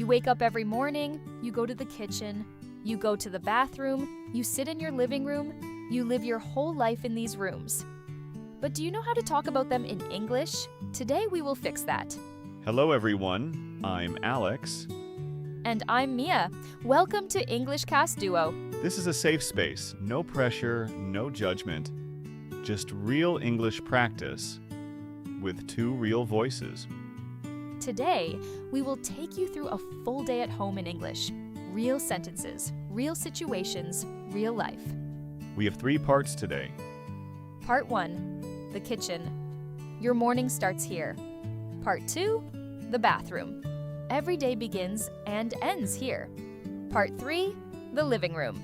You wake up every morning, you go to the kitchen, you go to the bathroom, you sit in your living room, you live your whole life in these rooms. But do you know how to talk about them in English? Today we will fix that. Hello everyone, I'm Alex. And I'm Mia. Welcome to English Cast Duo. This is a safe space, no pressure, no judgment, just real English practice with two real voices. Today, we will take you through a full day at home in English. Real sentences, real situations, real life. We have 3 parts today. Part 1, the kitchen. Your morning starts here. Part 2, the bathroom. Every day begins and ends here. Part 3, the living room,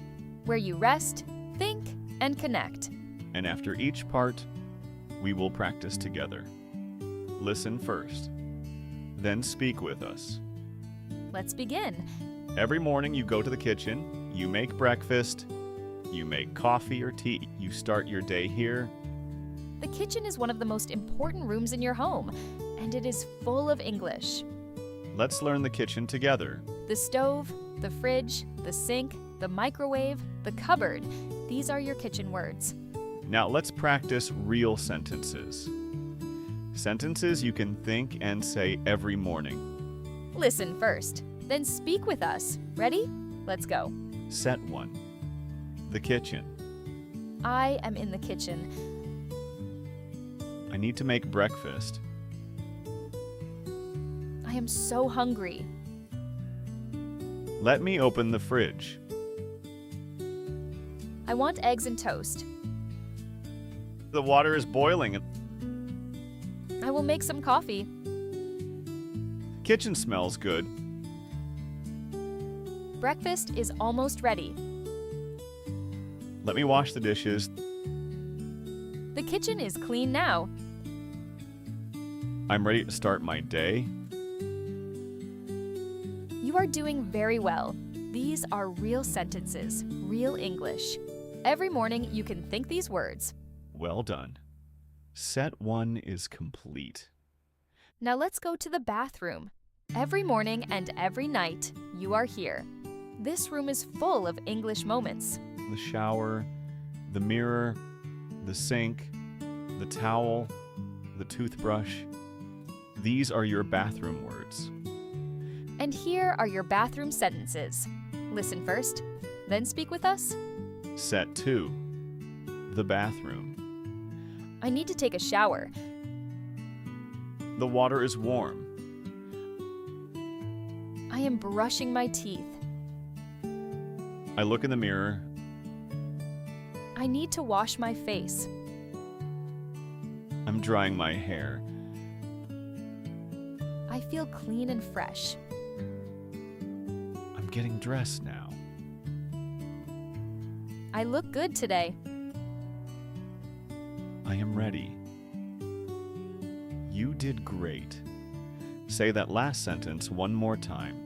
where you rest, think, and connect. And after each part, we will practice together. Listen first, then speak with us. Let's begin. Every morning you go to the kitchen, you make breakfast, you make coffee or tea, you start your day here. The kitchen is one of the most important rooms in your home, and it is full of English. Let's learn the kitchen together. The stove, the fridge, the sink, the microwave, the cupboard. These are your kitchen words. Now let's practice real sentences. Sentences you can think and say every morning. Listen first, then speak with us. Ready? Let's go. Set 1. The kitchen. I am in the kitchen. I need to make breakfast. I am so hungry. Let me open the fridge. I want eggs and toast. The water is boiling. I will make some coffee. Kitchen smells good. Breakfast is almost ready. Let me wash the dishes. The kitchen is clean now. I'm ready to start my day. You are doing very well. These are real sentences, real English. Every morning you can think these words. Well done. Set 1 is complete. Now let's go to the bathroom. Every morning and every night, you are here. This room is full of English moments. The shower, the mirror, the sink, the towel, the toothbrush. These are your bathroom words. And here are your bathroom sentences. Listen first, then speak with us. Set 2. The bathroom. I need to take a shower. The water is warm. I am brushing my teeth. I look in the mirror. I need to wash my face. I'm drying my hair. I feel clean and fresh. I'm getting dressed now. I look good today. I am ready. You did great. Say that last sentence one more time.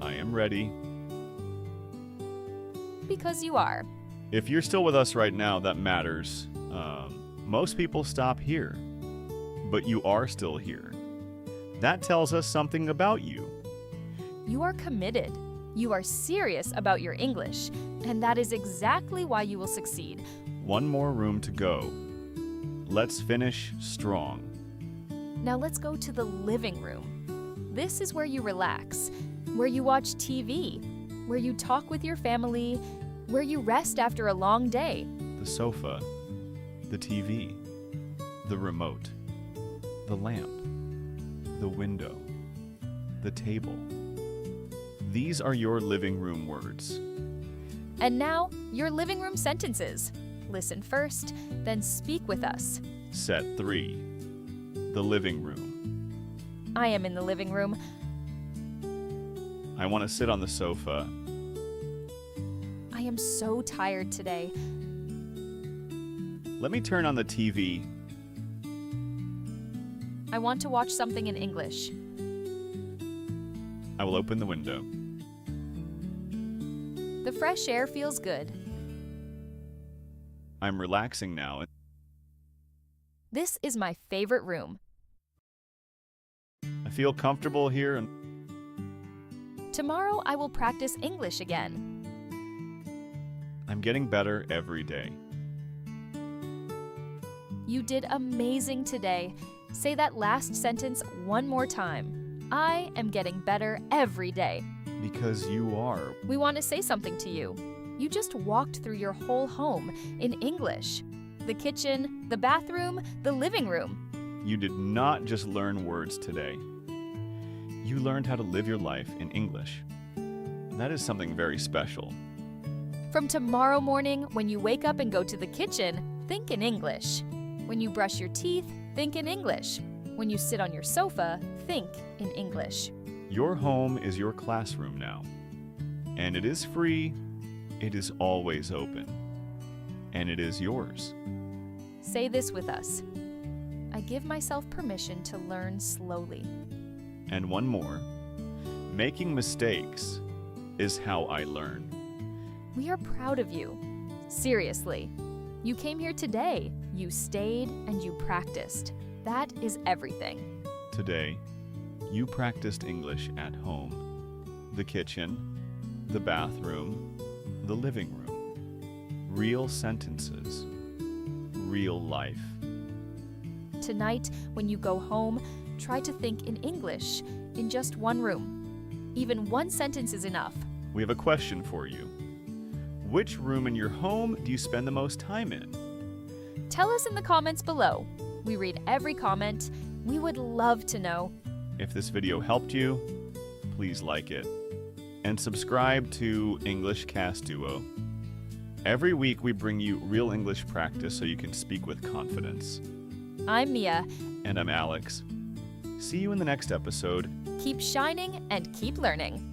I am ready. Because you are. If you're still with us right now, that matters. Most people stop here, but you are still here. That tells us something about you. You are committed. You are serious about your English, and that is exactly why you will succeed. One more room to go. Let's finish strong. Now let's go to the living room. This is where you relax, where you watch TV, where you talk with your family, where you rest after a long day. The sofa, the TV, the remote, the lamp, the window, the table. These are your living room words. And now, your living room sentences. Listen first, then speak with us. Set 3. The living room. I am in the living room. I want to sit on the sofa. I am so tired today. Let me turn on the TV. I want to watch something in English. I will open the window. The fresh air feels good. I'm relaxing now. This is my favorite room. I feel comfortable here and Tomorrow I will practice English again. I'm getting better every day. You did amazing today. Say that last sentence one more time. I am getting better every day. Because you are. We want to say something to you. You just walked through your whole home in English. The kitchen, the bathroom, the living room. You did not just learn words today. You learned how to live your life in English. That is something very special. From tomorrow morning, when you wake up and go to the kitchen, think in English. When you brush your teeth, think in English. When you sit on your sofa, think in English. Your home is your classroom now. And it is free, it is always open. And it is yours. Say this with us. I give myself permission to learn slowly. And one more. Making mistakes is how I learn. We are proud of you. Seriously. You came here today. You stayed and you practiced. That is everything. Today, you practiced English at home, the kitchen, the bathroom, the living room. Real sentences, real life. Tonight, when you go home, try to think in English in just one room. Even one sentence is enough. We have a question for you. Which room in your home do you spend the most time in? Tell us in the comments below. We read every comment. We would love to know. If this video helped you, please like it. And subscribe to English Cast Duo. Every week we bring you real English practice so you can speak with confidence. I'm Mia. And I'm Alex. See you in the next episode. Keep shining and keep learning.